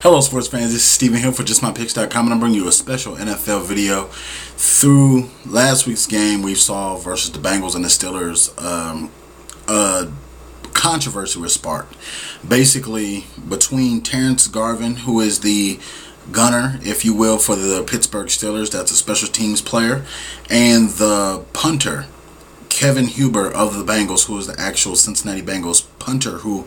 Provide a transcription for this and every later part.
Hello sports fans, this is Steven here for JustMyPicks.com, and I'm bringing you a special NFL video. Through last week's game we saw versus the Bengals and the Steelers, a controversy was sparked. Basically, between Terrence Garvin, who is the gunner, if you will, for the Pittsburgh Steelers, that's a special teams player, and the punter, Kevin Huber of the Bengals, who is the actual Cincinnati Bengals punter, who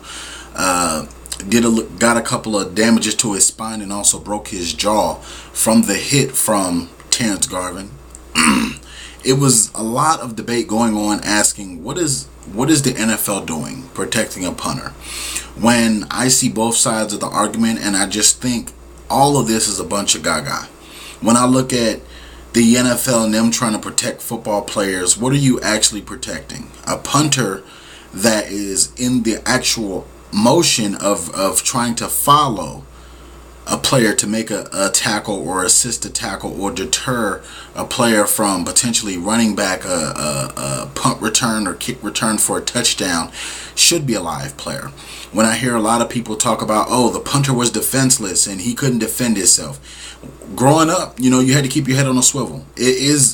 got a couple of damages to his spine and also broke his jaw from the hit from Terrence Garvin. It was a lot of debate going on asking what is the NFL doing protecting a punter, when I see both sides of the argument, and I just think all of this is a bunch of gaga. When I look at the NFL and them trying to protect football players, what are you actually protecting? A punter that is in the actual motion of trying to follow a player to make a tackle or assist a tackle or deter a player from potentially running back a punt return or kick return for a touchdown, should be a live player. When I hear a lot of people talk about, oh, the punter was defenseless and he couldn't defend himself. Growing up, you had to keep your head on a swivel.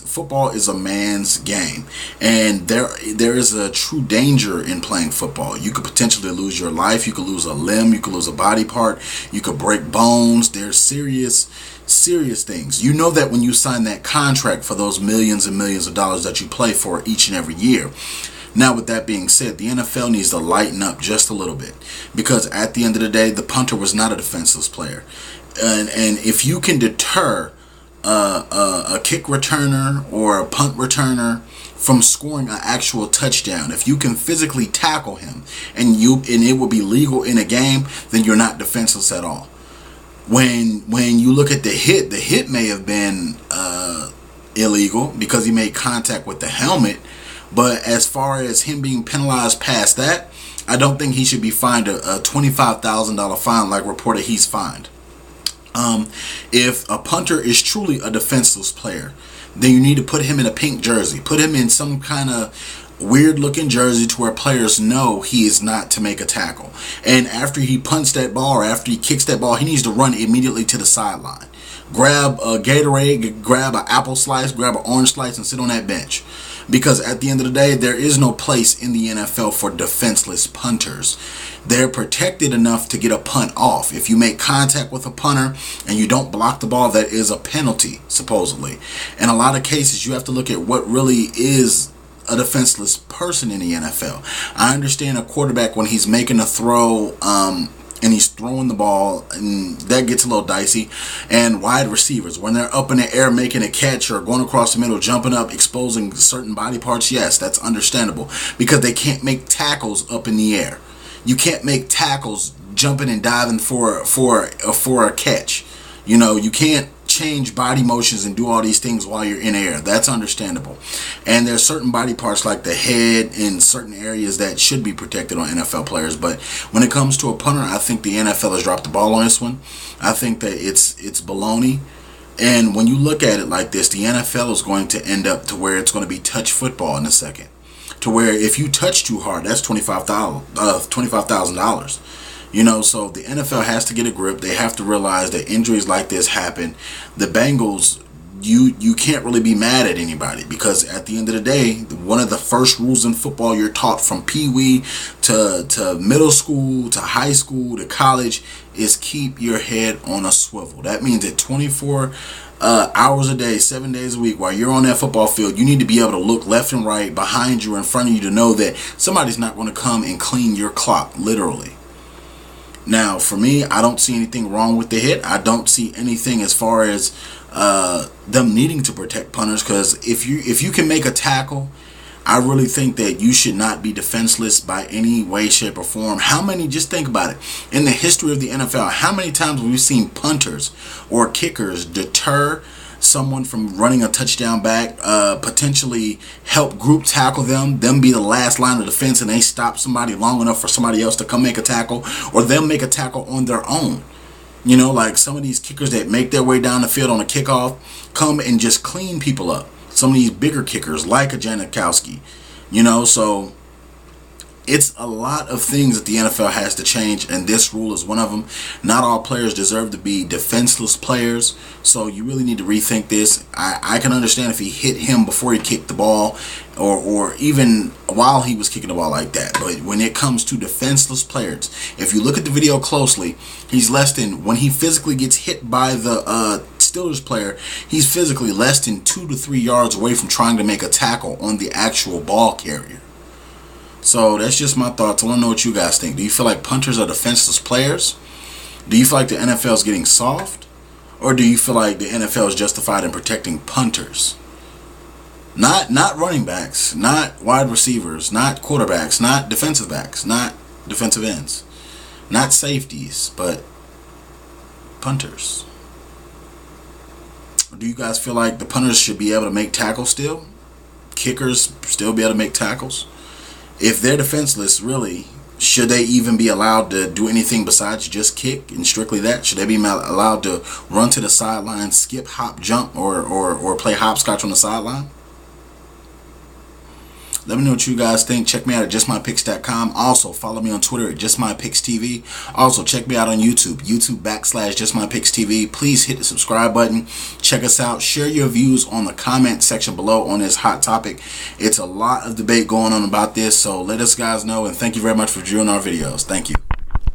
Football is a man's game, and there is a true danger in playing football. You could potentially lose your life. You could lose a limb. You could lose a body part. You could break bones. There's serious things. You know that when you sign that contract for those millions and millions of dollars that you play for each and every year. Now, with that being said, the NFL needs to lighten up just a little bit, because at the end of the day, the punter was not a defenseless player. And if you can deter a kick returner or a punt returner from scoring an actual touchdown, if you can physically tackle him and it will be legal in a game, then you're not defenseless at all. When you look at the hit may have been illegal because he made contact with the helmet, but as far as him being penalized past that, I don't think he should be fined a $25,000 fine like reported he's fined. If a punter is truly a defenseless player, then you need to put him in a pink jersey. Put him in some kind of weird looking jersey to where players know he is not to make a tackle. And after he punts that ball or after he kicks that ball, he needs to run immediately to the sideline. Grab a Gatorade, grab an apple slice, grab an orange slice, and sit on that bench. Because at the end of the day, there is no place in the NFL for defenseless punters. They're protected enough to get a punt off. If you make contact with a punter and you don't block the ball, that is a penalty, supposedly. In a lot of cases, you have to look at what really is a defenseless person in the NFL. I understand a quarterback when he's making a throw, and he's throwing the ball, and that gets a little dicey. And wide receivers, when they're up in the air making a catch or going across the middle, jumping up, exposing certain body parts, yes, that's understandable, because they can't make tackles up in the air. You can't make tackles jumping and diving for a catch. You can't change body motions and do all these things while you're in air. That's understandable. And there's certain body parts like the head in certain areas that should be protected on NFL players. But when it comes to a punter, I think the NFL has dropped the ball on this one. I think that it's baloney. And when you look at it like this, the NFL is going to end up to where it's going to be touch football in a second. To where if you touch too hard, that's $25,000. So the NFL has to get a grip. They have to realize that injuries like this happen. The Bengals, you can't really be mad at anybody, because at the end of the day, one of the first rules in football you're taught from pee-wee to middle school to high school to college is keep your head on a swivel. That means that 24 hours a day, 7 days a week, while you're on that football field, you need to be able to look left and right, behind you, in front of you, to know that somebody's not going to come and clean your clock, literally. Now, for me, I don't see anything wrong with the hit. I don't see anything as far as them needing to protect punters, because if you can make a tackle, I really think that you should not be defenseless by any way, shape, or form. Just think about it. In the history of the NFL, how many times have we seen punters or kickers deter someone from running a touchdown back, potentially help group tackle them be the last line of defense, and they stop somebody long enough for somebody else to come make a tackle, or them make a tackle on their own? Like some of these kickers that make their way down the field on a kickoff come and just clean people up. Some of these bigger kickers like a Janikowski, so It's a lot of things that the NFL has to change, and this rule is one of them. Not all players deserve to be defenseless players, so you really need to rethink this. I can understand if he hit him before he kicked the ball, or even while he was kicking the ball like that. But when it comes to defenseless players, if you look at the video closely, he's less than, when he physically gets hit by the Steelers player, he's physically less than 2 to 3 yards away from trying to make a tackle on the actual ball carrier. So that's just my thoughts. I want to know what you guys think. Do you feel like punters are defenseless players? Do you feel like the NFL is getting soft? Or do you feel like the NFL is justified in protecting punters? Not running backs, not wide receivers, not quarterbacks, not defensive backs, not defensive ends, not safeties, but punters. Do you guys feel like the punters should be able to make tackles still? Kickers still be able to make tackles? If they're defenseless, really, should they even be allowed to do anything besides just kick and strictly that? Should they be allowed to run to the sideline, skip, hop, jump, or play hopscotch on the sideline? Let me know what you guys think. Check me out at justmypicks.com. Also, follow me on Twitter at justmypicks.tv. Also, check me out on YouTube, YouTube.com/justmypicks.tv. Please hit the subscribe button. Check us out. Share your views on the comment section below on this hot topic. It's a lot of debate going on about this, so let us guys know, and thank you very much for viewing our videos. Thank you.